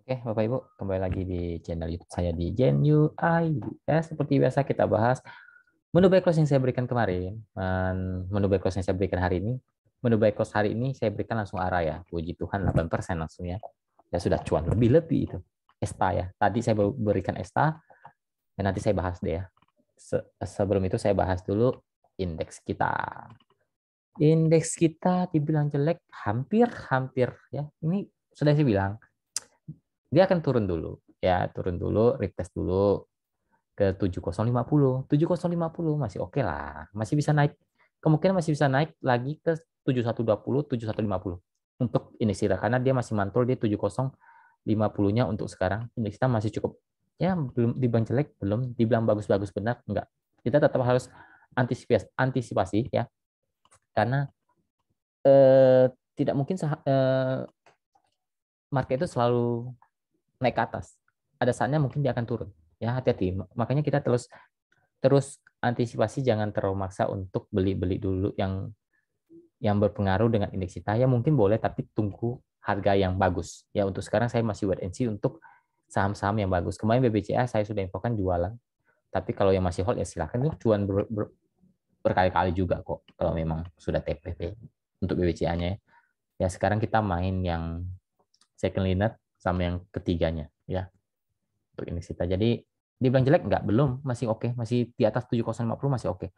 Oke, Bapak Ibu, kembali lagi di channel YouTube saya di Gen UI. Ya, seperti biasa kita bahas menu back close yang saya berikan kemarin, dan menu back close yang saya berikan hari ini. Menu back close hari ini saya berikan langsung arah ya. Puji Tuhan 8% langsung ya. Ya sudah cuan lebih-lebih itu. Esta ya. Tadi saya berikan Esta, dan nanti saya bahas deh ya. Sebelum itu saya bahas dulu indeks kita. Indeks kita dibilang jelek hampir-hampir ya. Ini sudah saya bilang dia akan turun dulu ya, turun dulu, retest dulu ke 7050. 7050 masih oke lah, masih bisa naik, kemungkinan masih bisa naik lagi ke 7120, 7150 untuk ini sih, karena dia masih mantul di 7050-nya untuk sekarang. Indeks kita masih cukup ya, belum dibilang jelek, belum dibilang bagus-bagus benar, enggak. Kita tetap harus antisipasi ya, karena eh, tidak mungkin market itu selalu naik ke atas. Ada saatnya mungkin dia akan turun. Ya, hati-hati. Makanya kita terus terus antisipasi, jangan terlalu maksa untuk beli-beli dulu yang berpengaruh dengan indeks kita. Ya mungkin boleh, tapi tunggu harga yang bagus. Ya untuk sekarang saya masih wait and see untuk saham-saham yang bagus. Kemarin BBCA saya sudah infokan jualan. Tapi kalau yang masih hold ya silakan, ini cuan berkali-kali juga kok kalau memang sudah TPP untuk BBCA-nya ya. Ya sekarang kita main yang second liner sama yang ketiganya ya untuk indeks kita. Jadi dibilang jelek enggak, belum, masih oke, masih di atas 7050 masih oke.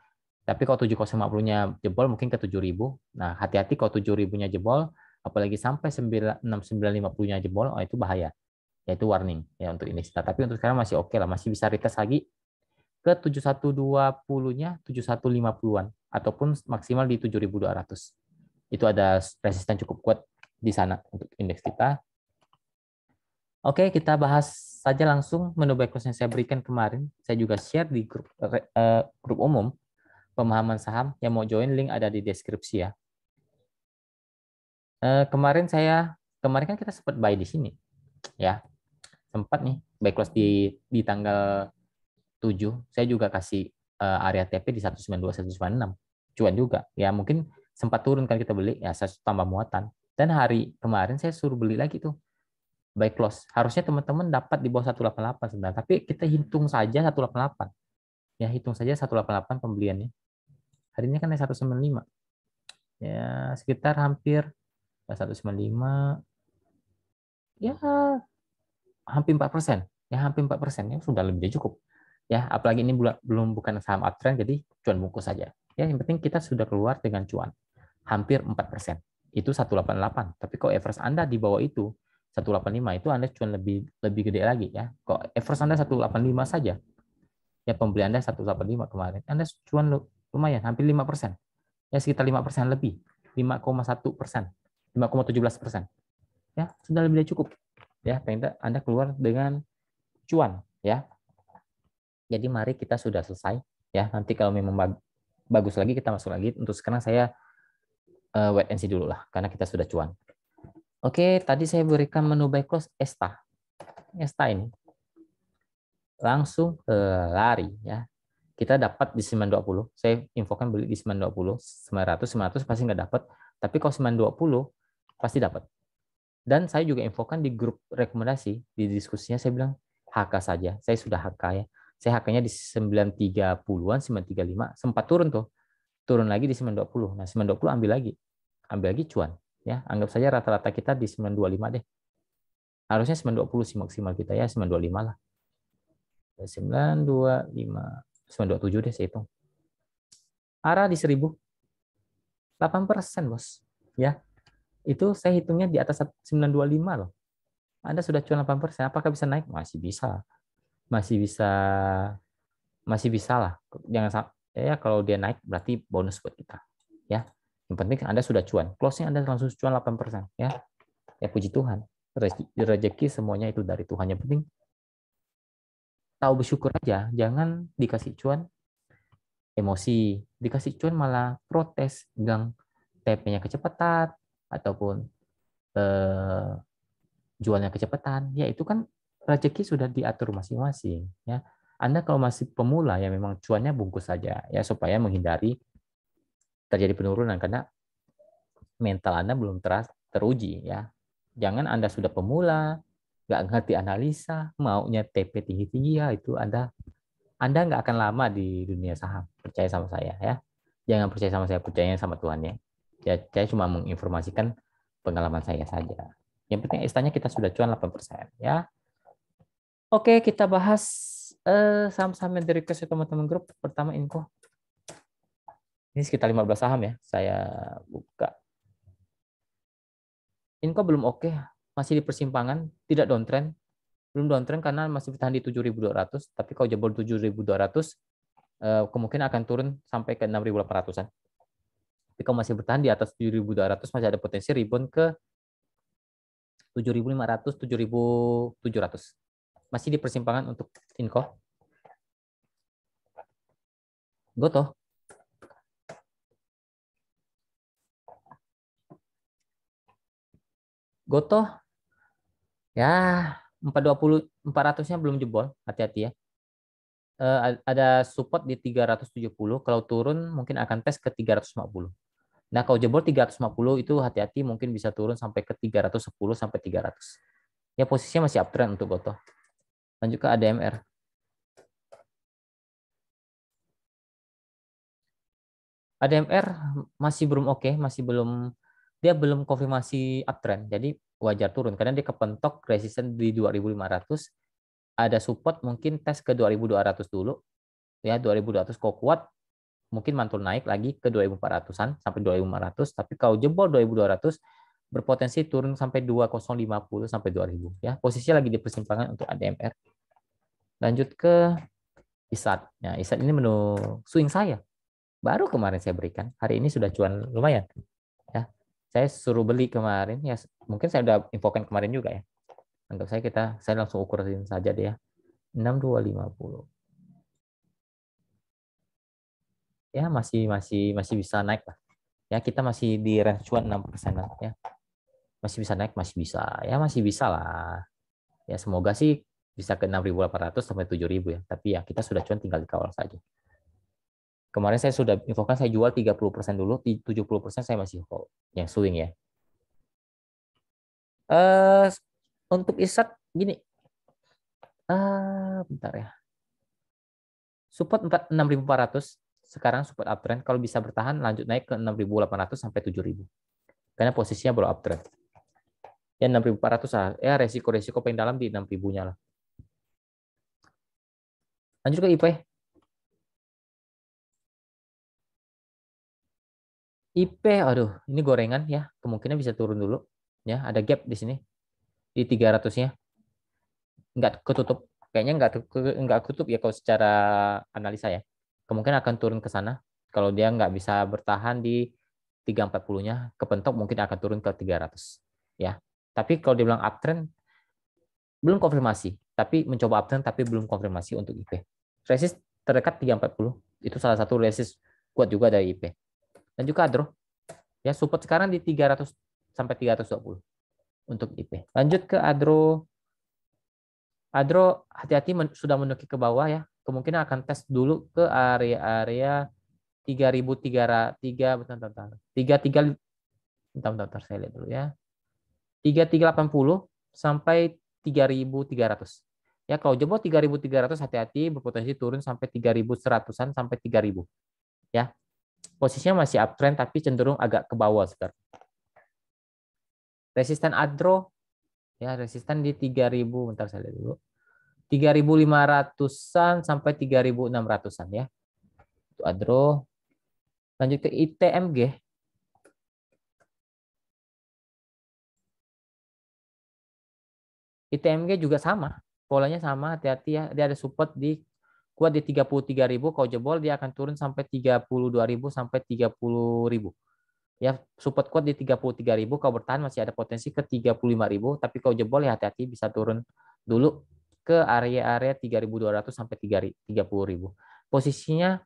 Tapi kalau 7050-nya jebol mungkin ke 7000. Nah, hati-hati kalau 7000-nya jebol, apalagi sampai 6950-nya jebol, oh itu bahaya. Ya itu warning ya untuk indeks kita. Tapi untuk sekarang masih oke lah, masih bisa retest lagi ke 7120-nya, 7150-an ataupun maksimal di 7200. Itu ada resisten cukup kuat di sana untuk indeks kita. Oke, kita bahas saja langsung menu backclose yang saya berikan kemarin. Saya juga share di grup umum pemahaman saham. Yang mau join, link ada di deskripsi ya. Kemarin kan kita sempat buy di sini ya. Sempat nih backclose di tanggal 7. Saya juga kasih area TP di 192 196. Cuan juga. Ya mungkin sempat turun kan kita beli ya, saya tambah muatan. Dan hari kemarin saya suruh beli lagi tuh buy close. Harusnya teman-teman dapat di bawah 188 sebenarnya, tapi kita hitung saja 188. Ya, hitung saja 188 pembeliannya. Hari ini kan 195. Ya, sekitar hampir 195, ya hampir 4%. Ya, hampir 4%, ya sudah lebih dari cukup. Ya, apalagi ini belum bukan saham uptrend, jadi cuan bungkus saja. Ya, yang penting kita sudah keluar dengan cuan hampir 4%. Itu 188. Tapi kalau average Anda di bawah itu 185, itu Anda cuan lebih lebih gede lagi ya. Kalau average Anda 185 saja, ya pembeli Anda 185 kemarin, Anda cuan lumayan hampir 5%. Ya sekitar 5% lebih. 5,1%. 5,17%. Ya, sudah lebih dari cukup. Ya, Anda keluar dengan cuan ya. Jadi mari kita sudah selesai ya. Nanti kalau memang bagus lagi kita masuk lagi. Untuk sekarang saya wait and see dulu lah karena kita sudah cuan. Oke, tadi saya berikan menu buy close Esta. Esta ini langsung lari ya. Kita dapat di 920. Saya infokan beli di 920, 900 pasti nggak dapat. Tapi kalau 920 pasti dapat. Dan saya juga infokan di grup rekomendasi, di diskusinya saya bilang HK saja. Saya sudah HK ya. Saya HK-nya di 930-an, 935, sempat turun tuh. Turun lagi di 920. Nah, 920 ambil lagi. Ambil lagi cuan. Ya, anggap saja rata-rata kita di 925 deh. Harusnya 920 sih maksimal kita ya, 925 lah. 925, 927 deh saya hitung. Arah di 1000, 8%, Bos. Ya, itu saya hitungnya di atas 925 loh. Anda sudah cuan 8%, apakah bisa naik? Masih bisa. Masih bisa, masih bisa lah. Jangan ya, kalau dia naik berarti bonus buat kita. Ya. Yang penting Anda sudah cuan. Closing Anda langsung cuan 8%, ya. Ya puji Tuhan. Rezeki semuanya itu dari Tuhan. Yang penting tahu bersyukur aja, jangan dikasih cuan emosi, dikasih cuan malah protes, bilang TP-nya kecepatan ataupun eh, jualnya kecepatan. Ya itu kan rezeki sudah diatur masing-masing, ya. Anda kalau masih pemula ya memang cuannya bungkus saja ya supaya menghindari terjadi penurunan karena mental Anda belum teruji ya. Jangan Anda sudah pemula nggak ngerti analisa, maunya TP tinggi-tinggi, ya itu Anda nggak akan lama di dunia saham. Percaya sama saya ya. Jangan percaya sama saya, percaya sama Tuhan ya. Ya, saya cuma menginformasikan pengalaman saya saja. Yang penting istanya kita sudah cuan 8% ya. Oke, kita bahas saham-saham yang di request ya, teman-teman grup. Pertama info. Ini sekitar 15 saham ya. Saya buka. Inco belum oke, masih di persimpangan, tidak downtrend. Belum downtrend karena masih bertahan di 7.200, tapi kalau jebol 7.200 kemungkinan akan turun sampai ke 6.800-an. Tapi kalau masih bertahan di atas 7.200 masih ada potensi rebound ke 7.500, 7.700. Masih di persimpangan untuk Inco. Gotoh. Gotoh ya 420 400-nya belum jebol, hati-hati ya. Ada support di 370, kalau turun mungkin akan tes ke 350. Nah, kalau jebol 350 itu hati-hati, mungkin bisa turun sampai ke 310 sampai 300. Ya, posisinya masih uptrend untuk Gotoh. Lanjut ke ADMR. ADMR masih belum oke, masih belum, dia belum konfirmasi uptrend. Jadi wajar turun karena dia kepentok resisten di 2.500, ada support mungkin tes ke 2.200 dulu. Ya, 2.200 kok kuat mungkin mantul naik lagi ke 2.400-an sampai 2.500, tapi kalau jebol 2.200 berpotensi turun sampai 2.050 sampai 2.000 ya. Posisinya lagi di persimpangan untuk ADMR. Lanjut ke ISAT. Nah, ISAT ini menu swing saya. Baru kemarin saya berikan. Hari ini sudah cuan lumayan ya. Saya suruh beli kemarin ya, mungkin saya udah infokan kemarin juga ya. Anggap saya langsung ukurin saja deh ya. 6250. Ya masih bisa naik lah. Ya kita masih di range cuan 6% ya. Masih bisa naik, masih bisa. Ya masih bisa lah. Ya semoga sih bisa ke 6.800 sampai 7.000 ya. Tapi ya kita sudah cuan, tinggal dikawal saja. Kemarin saya sudah infokan saya jual 30% dulu, 70% saya masih hold. Yang swing ya. Eh untuk ISAT gini. Bentar ya. Support 6.400. Sekarang support uptrend. Kalau bisa bertahan lanjut naik ke 6.800 sampai 7.000. Karena posisinya baru uptrend. Ya 6.400 lah. Ya resiko-resiko paling dalam di 6.000-nya lah. Lanjut ke IP. IP, aduh, ini gorengan ya. Kemungkinan bisa turun dulu. Ya, ada gap di sini. Di 300-nya. Nggak ketutup. Kayaknya nggak ketutup ya kalau secara analisa ya. Kemungkinan akan turun ke sana. Kalau dia nggak bisa bertahan di 340-nya, kepentok mungkin akan turun ke 300. Ya. Tapi kalau dibilang uptrend, belum konfirmasi. Tapi mencoba uptrend, tapi belum konfirmasi untuk IP. Resist terdekat 340. Itu salah satu resist kuat juga dari IP. Dan juga Adro. Ya, support sekarang di 300 sampai 320 untuk IP. Lanjut ke Adro. Adro hati-hati sudah menuki ke bawah ya. Kemungkinan akan tes dulu ke area-area 3.300, bentar. 33, bentar, saya lihat dulu ya. 3.380 sampai 3.300. Ya, kalau jebol 3.300 hati-hati, berpotensi turun sampai 3.100-an sampai 3.000. Ya. Posisinya masih uptrend tapi cenderung agak ke bawah sekarang. Resisten Adro ya, resisten di 3.000, bentar saya lihat dulu. 3.500-an sampai 3.600-an ya. Itu Adro. Lanjut ke ITMG. ITMG juga sama. Polanya sama, hati-hati ya. Dia ada support di kuat di 33.000, kalau jebol dia akan turun sampai 32.000 sampai 30.000. Ya, support kuat di 33.000, kalau bertahan masih ada potensi ke 35.000, tapi kalau jebol ya hati-hati bisa turun dulu ke area-area 3.200 sampai 30.000. Posisinya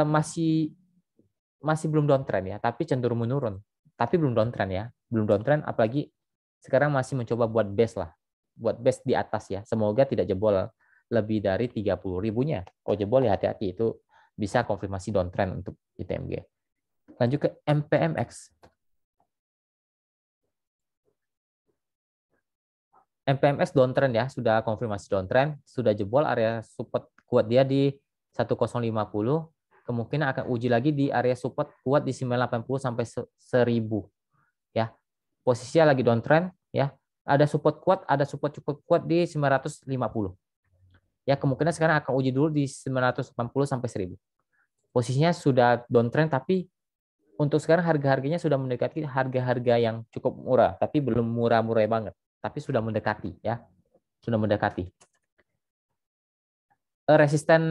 masih belum downtrend ya, tapi cenderung menurun. Tapi belum downtrend ya, belum downtrend, apalagi sekarang masih mencoba buat base lah, buat base di atas ya. Semoga tidak jebol lebih dari 30.000-nya. Kalau jebol ya hati-hati, itu bisa konfirmasi downtrend untuk ITMG. Lanjut ke MPMX. MPMX downtrend ya, sudah konfirmasi downtrend, sudah jebol area support kuat dia di 1050, kemungkinan akan uji lagi di area support kuat di 980 sampai 1000 ya. Posisinya lagi downtrend ya. Ada support kuat, ada support cukup kuat di 950. Ya, kemungkinan sekarang akan uji dulu di 980 sampai 1000. Posisinya sudah downtrend tapi untuk sekarang harga-harganya sudah mendekati harga-harga yang cukup murah, tapi belum murah-murah banget, tapi sudah mendekati ya. Sudah mendekati. Resisten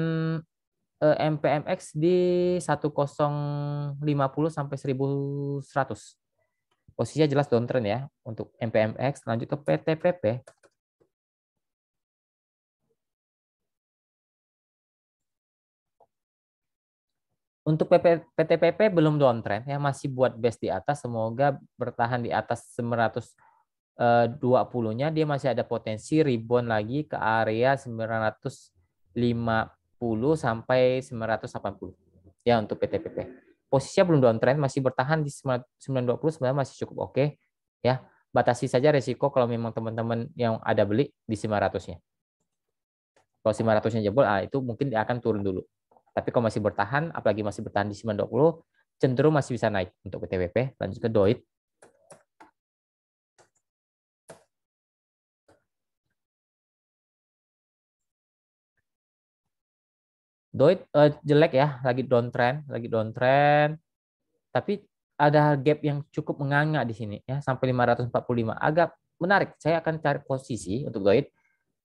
MPMX di 1050 sampai 1100. Posisinya jelas downtrend ya untuk MPMX. Lanjut ke PTPP. Untuk PTPP belum downtrend ya, masih buat base di atas, semoga bertahan di atas 920-nya, dia masih ada potensi rebound lagi ke area 950 sampai 980 ya untuk PTPP. Posisinya belum downtrend, masih bertahan di 920 sebenarnya masih cukup oke ya. Batasi saja resiko kalau memang teman-teman yang ada beli di 500-nya. Kalau 500-nya jebol, itu mungkin dia akan turun dulu. Tapi kalau masih bertahan, apalagi masih bertahan di 920, cenderung masih bisa naik untuk PTWP. Lanjut ke DOIT. DOIT jelek ya, lagi downtrend. Tapi ada gap yang cukup menganga di sini ya, sampai 545. Agak menarik. Saya akan cari posisi untuk DOIT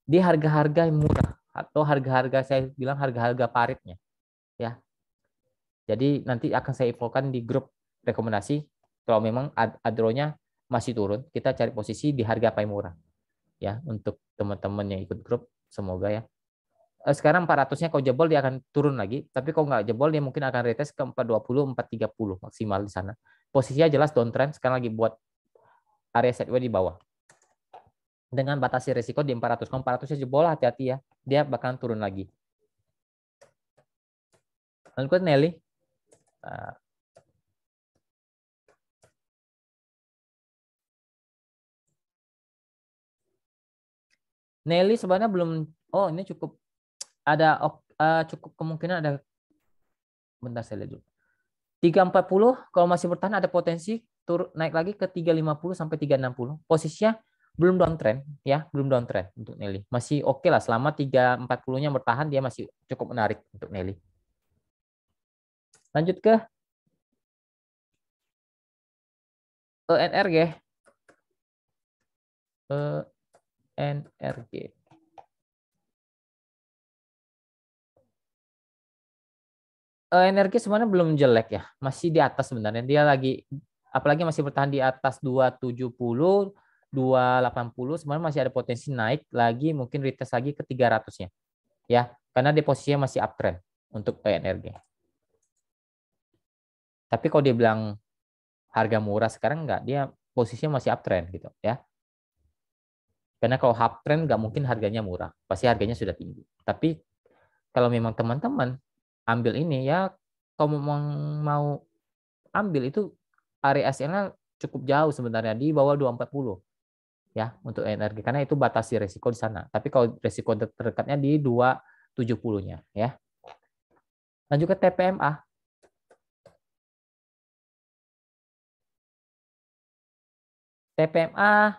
di harga-harga yang murah atau harga-harga, saya bilang harga-harga paritnya ya. Jadi nanti akan saya infokan di grup rekomendasi. Kalau memang adronya masih turun, kita cari posisi di harga apa yang murah. Ya, untuk teman-teman yang ikut grup, semoga ya. Sekarang 400-nya kalau jebol dia akan turun lagi, tapi kalau nggak jebol dia mungkin akan retest ke 420, 430 maksimal di sana. Posisinya jelas downtrend, sekarang lagi buat area sideways di bawah. Dengan batasi resiko di 400. Kalau 400-nya jebol, hati-hati ya. Dia bakalan turun lagi. Lalu ke Nelly. Nelly sebenarnya belum, ini cukup ada cukup kemungkinan ada, bentar saya lihat dulu. 340 kalau masih bertahan ada potensi turun naik lagi ke 350 sampai 360. Posisinya belum downtrend ya, belum downtrend untuk Nelly. Masih oke lah selama 340-nya bertahan, dia masih cukup menarik untuk Nelly. Lanjut ke NRG. NRG. Energi sebenarnya belum jelek ya, masih di atas sebenarnya. Dia lagi, apalagi masih bertahan di atas 270, 280, sebenarnya masih ada potensi naik lagi, mungkin retest lagi ke 300-nya. Ya, karena di posisinya masih uptrend untuk energi. Tapi kalau dia bilang harga murah sekarang enggak, dia posisinya masih uptrend gitu ya. Karena kalau uptrend nggak mungkin harganya murah, pasti harganya sudah tinggi. Tapi kalau memang teman-teman ambil ini ya, kalau mau ambil itu area SL-nya cukup jauh sebenarnya di bawah 240 ya untuk energi, karena itu batasi resiko di sana. Tapi kalau resiko terdekatnya di 270-nya ya. Lanjut ke TPMA. TPMA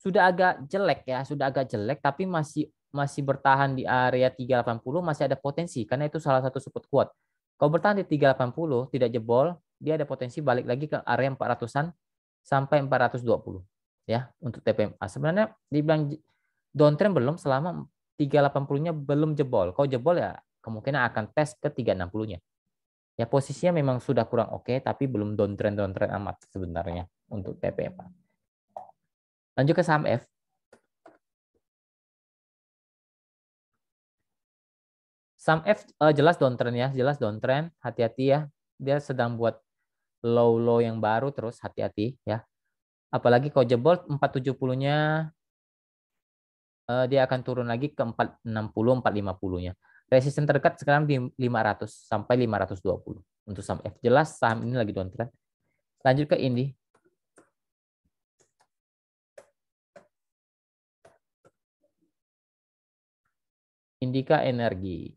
sudah agak jelek ya, sudah agak jelek tapi masih bertahan di area 380, masih ada potensi karena itu salah satu support kuat. Kalau bertahan di 380 tidak jebol, dia ada potensi balik lagi ke area 400-an sampai 420 ya untuk TPMA. Sebenarnya dibilang downtrend belum selama 380-nya belum jebol. Kalau jebol ya kemungkinan akan tes ke 360-nya. Ya posisinya memang sudah kurang oke, tapi belum downtrend amat sebenarnya untuk TPMA. Lanjut ke saham F. Saham F jelas downtrend ya, jelas downtrend. Hati-hati ya, dia sedang buat low yang baru, terus hati-hati ya. Apalagi kalau jebol 470-nya, dia akan turun lagi ke 460, 450-nya. Resisten terdekat sekarang di 500 sampai 520 untuk saham F. Jelas saham ini lagi downtrend. Lanjut ke Indi. Indika Energi.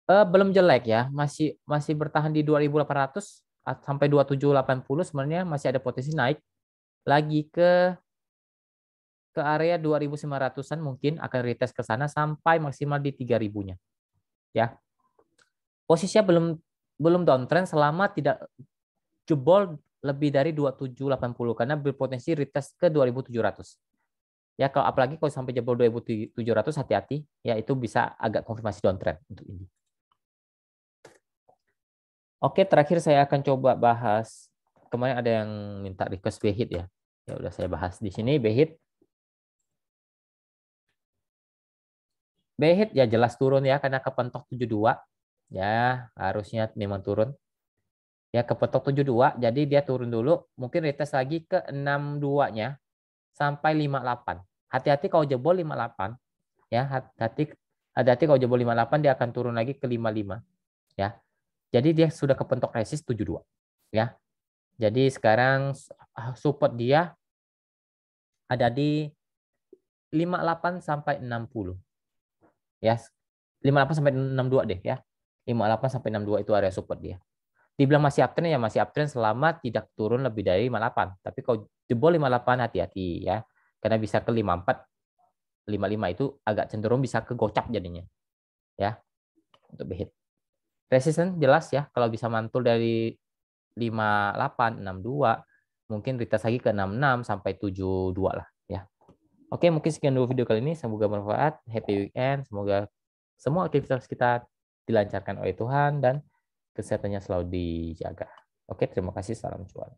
Belum jelek ya, masih bertahan di 2.800 sampai 2.780, sebenarnya masih ada potensi naik lagi ke area 2.900-an, mungkin akan retest ke sana sampai maksimal di 3.000-nya ya. Posisinya belum downtrend selama tidak jebol lebih dari 2.780 karena berpotensi retest ke 2.700. Ya, kalau apalagi kalau sampai jebol 2.700, hati-hati ya, itu bisa agak konfirmasi downtrend untuk ini. Oke, terakhir saya akan coba bahas, kemarin ada yang minta request BHIT ya. Ya udah saya bahas di sini BHIT. BHIT ya jelas turun ya karena kepentok 72. Ya, harusnya memang turun. Ya, kepentok 72, jadi dia turun dulu, mungkin retest lagi ke 62-nya sampai 58. Hati-hati kalau jebol 58 ya, hati-hati kalau jebol 58 dia akan turun lagi ke 55 ya. Jadi dia sudah kepentok resist 72 ya. Jadi sekarang support dia ada di 58 sampai 60 ya. 58 sampai 62 deh ya. 58 sampai 62 itu area support dia. Dibilang masih uptrend ya masih uptrend selama tidak turun lebih dari 58. Tapi kalau jebol 58 hati-hati ya. Karena bisa ke 54, 55 itu agak cenderung bisa ke gocap jadinya. Ya, untuk BHIT. Resistance jelas ya, kalau bisa mantul dari 58, 62, mungkin retest lagi ke 66 sampai 72 lah ya. Oke, mungkin sekian dulu video kali ini. Semoga bermanfaat. Happy weekend. Semoga semua aktivitas kita dilancarkan oleh Tuhan dan kesehatannya selalu dijaga. Oke, terima kasih. Salam cuan.